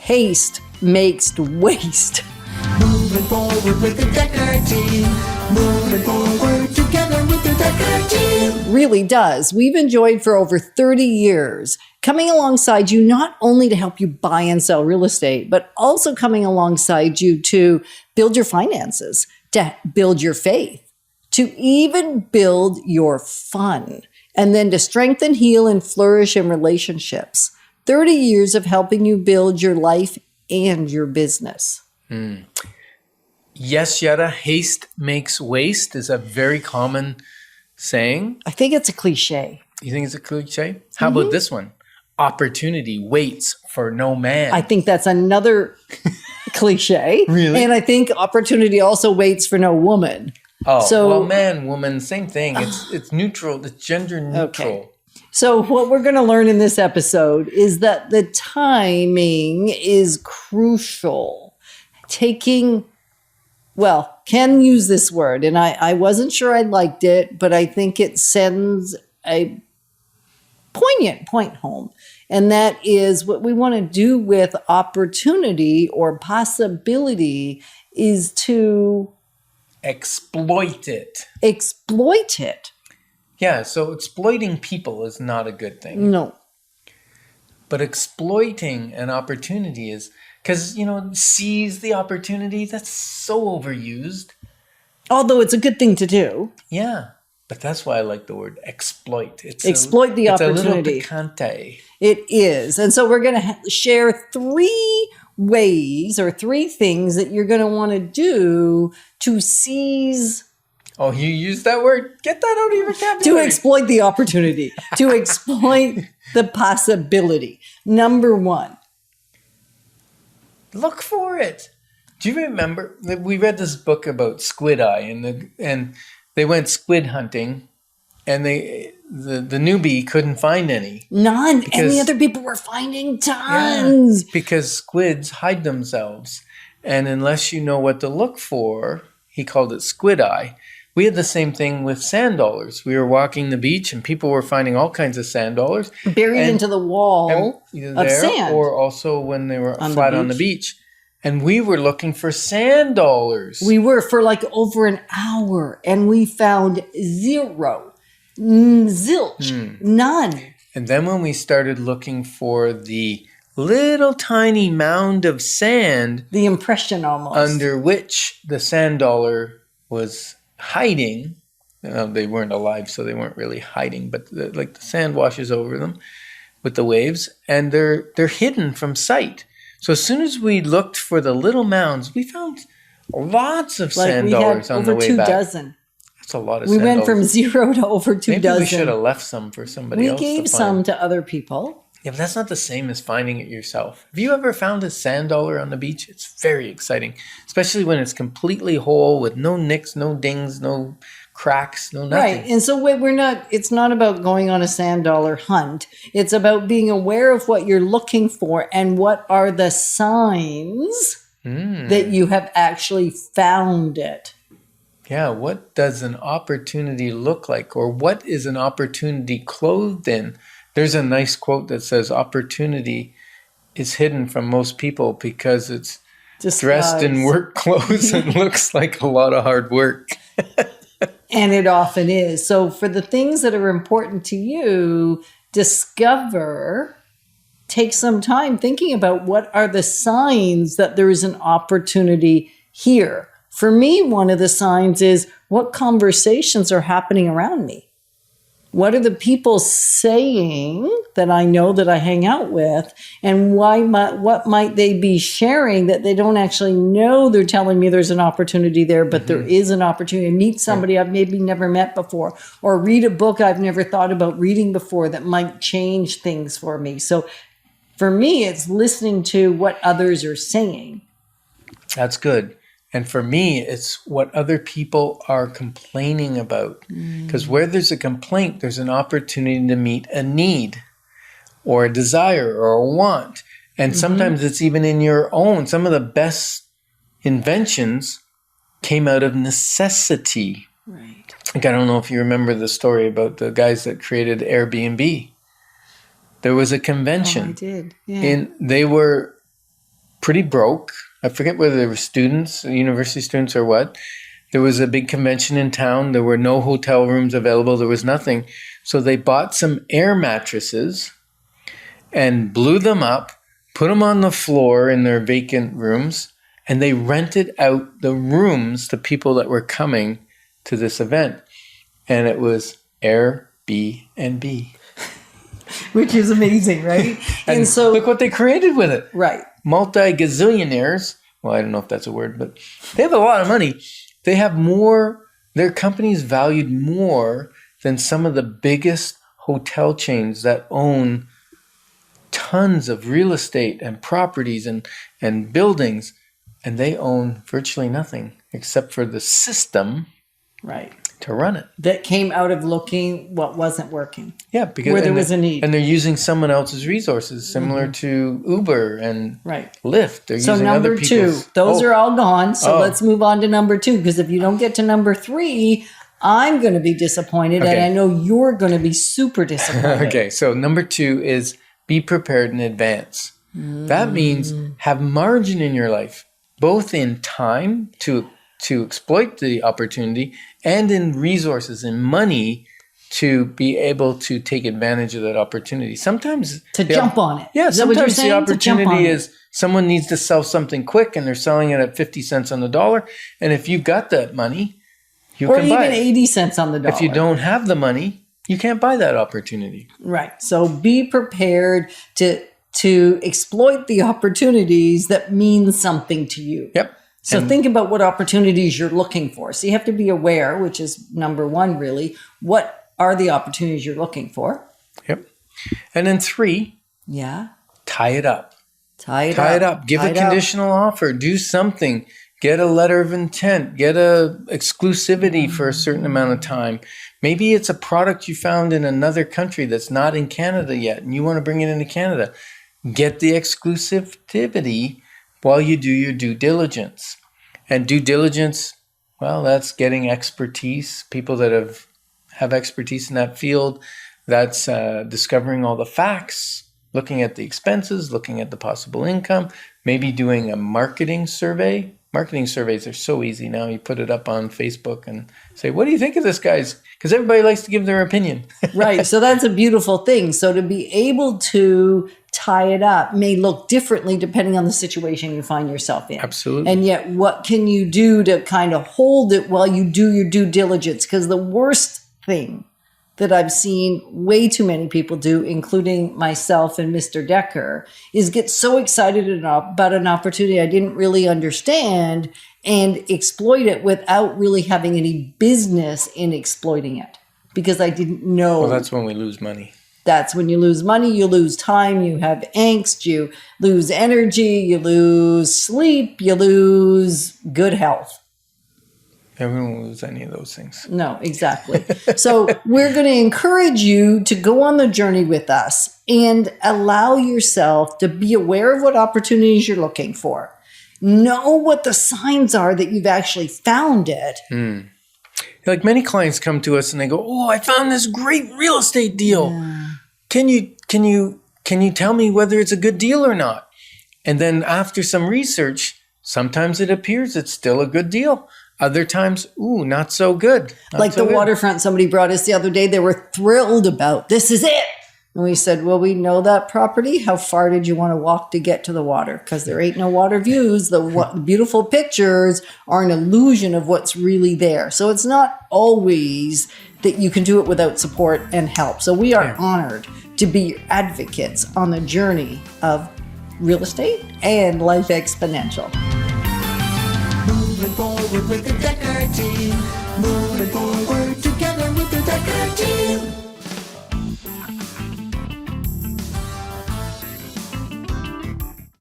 haste makes waste. Moving forward with the Decker team. Moving forward together with the Decker team. Really does. We've enjoyed for over 30 years coming alongside you not only to help you buy and sell real estate, but also coming alongside you to build your finances, to build your faith, to even build your fun, and then to strengthen, heal, and flourish in relationships. 30 years of helping you build your life and your business. Yes, Yetta, haste makes waste is a very common saying. I think it's a cliche. You think it's a cliche? How about this one? Opportunity waits for no man. I think that's another cliche. Really? And I think opportunity also waits for no woman. Oh, So- well, man, woman, same thing. It's neutral. It's gender neutral. Okay. So what we're going to learn in this episode is that the timing is crucial. Ken used this word, and I wasn't sure I liked it, but I think it sends a poignant point home. And that is what we want to do with opportunity or possibility is to Exploit it. exploit it. Yeah, so exploiting people is not a good thing. No. But exploiting an opportunity is, because, seize the opportunity, that's so overused. Although it's a good thing to do. Yeah, but that's why I like the word exploit. Exploit the opportunity. It's a little picante. It is. And so we're going to share 3 ways or 3 things that you're going to want to do to seize, Oh, you used that word? Get that out of your to vocabulary. exploit the opportunity, to exploit the possibility. Number 1. Look for it. Do you remember that we read this book about squid eye and they went squid hunting and the newbie couldn't find any. None. And Because- the other people were finding tons. Because squids hide themselves. And unless you know what to look for, he called it squid eye. We had the same thing with sand dollars. We were walking the beach and people were finding all kinds of sand dollars. Buried And- into the wall Either of there sand. or also when they were On the flat on the beach. And we were looking for sand dollars. We were for like over an hour and we found 0. Zilch. None. And then when we started looking for the little tiny mound of sand The impression almost. under which the sand dollar was hiding, they weren't alive, so they weren't really hiding, but the sand washes over them with the waves, and they're hidden from sight. So as soon as we looked for the little mounds, we found lots of Like sand we dollars had on over the way 2 back. dozen. That's a lot of We sand went dollars. from 0 to over 2 Maybe dozen. we should have left some for somebody We else to gave find. some to other people. Yeah, but that's not the same as finding it yourself. Have you ever found a sand dollar on the beach? It's very exciting, especially when it's completely whole with no nicks, no dings, no cracks, no nothing. Right. And so it's not about going on a sand dollar hunt. It's about being aware of what you're looking for and what are the signs that you have actually found it. Yeah, what does an opportunity look like? Or what is an opportunity clothed in? There's a nice quote that says opportunity is hidden from most people because it's dressed in Disguise. work clothes and looks like a lot of hard work. And it often is. So for the things that are important to you, discover, take some time thinking about what are the signs that there is an opportunity here. For me, one of the signs is what conversations are happening around me. What are the people saying that I know that I hang out with? And what might they be sharing that they don't actually know they're telling me there's an opportunity there, but there is an opportunity to meet somebody I've maybe never met before, or read a book I've never thought about reading before that might change things for me. So for me, it's listening to what others are saying. That's good. And for me, it's what other people are complaining about. Because where there's a complaint, there's an opportunity to meet a need or a desire or a want. And sometimes it's even in your own. Some of the best inventions came out of necessity. Right. Like, I don't know if you remember the story about the guys that created Airbnb. There was a convention. Oh, I did. Yeah. And they were pretty broke. I forget whether they were students, university students or what. There was a big convention in town. There were no hotel rooms available. There was nothing. So they bought some air mattresses and blew them up, put them on the floor in their vacant rooms, and they rented out the rooms to people that were coming to this event. And it was Airbnb. Which is amazing, right? And so look what they created with it. Right. Multi-gazillionaires. Well, I don't know if that's a word, but they have a lot of money. They have more, their company's valued more than some of the biggest hotel chains that own tons of real estate and properties and buildings, and they own virtually nothing except for the system Right. to run it. That came out of looking what wasn't working. Yeah, because Where there was a need. and they're using someone else's resources, similar to Uber and Right. Lyft. They're So using number other two, people's. those are all gone. So Oh. let's move on to number two, because if you don't get to number three, I'm going to be disappointed, and Okay. I know you're going to be super disappointed. Okay, so number two is be prepared in advance. That means have margin in your life, both in time to exploit the opportunity and in resources and money to be able to take advantage of that opportunity. Sometimes To jump on it. Yeah, Is that what you're sometimes the saying? To jump on opportunity it. is someone needs to sell something quick and they're selling it at 50 cents on the dollar. And if you've got that money, you Or can even buy it. 80 cents on the dollar. If you don't have the money, you can't buy that opportunity. Right. So be prepared to exploit the opportunities that mean something to you. Yep. So think about what opportunities you're looking for. So you have to be aware, which is number one, really. What are the opportunities you're looking for? Yep. And then three, Yeah. tie it up. Tie it Tie up. it up. Give Tie a it up. conditional offer. Do something. Get a letter of intent. Get a exclusivity for a certain amount of time. Maybe it's a product you found in another country that's not in Canada yet, and you want to bring it into Canada. Get the exclusivity while you do your due diligence. And due diligence, well, that's getting expertise, people that have expertise in that field. That's discovering all the facts, looking at the expenses, looking at the possible income, maybe doing a marketing survey. Marketing surveys are so easy now. You put it up on Facebook and say, what do you think of this guy's? Because everybody likes to give their opinion. Right. So that's a beautiful thing. So to be able to tie it up may look differently depending on the situation you find yourself in. Absolutely. And yet, what can you do to kind of hold it while you do your due diligence? Because the worst thing that I've seen way too many people do, including myself and Mr. Decker, is get so excited about an opportunity I didn't really understand and exploit it without really having any business in exploiting it because I didn't know. Well, that's when we lose money. That's when you lose money, you lose time, you have angst, you lose energy, you lose sleep, you lose good health. Everyone will lose any of those things. No, exactly. So we're going to encourage you to go on the journey with us and allow yourself to be aware of what opportunities you're looking for. Know what the signs are that you've actually found it. Like many clients come to us and they go, "Oh, I found this great real estate deal. Can you tell me whether it's a good deal or not?" And then after some research, sometimes it appears it's still a good deal. Other times, ooh, not so good. Not Like so the good. waterfront somebody brought us the other day, they were thrilled about, this is it. And we said, well, we know that property. How far did you want to walk to get to the water? Because there ain't no water views. The beautiful pictures are an illusion of what's really there. So it's not always that you can do it without support and help. So we are honored to be your advocates on the journey of real estate and Life Exponential. Moving forward with the Decker team. Moving forward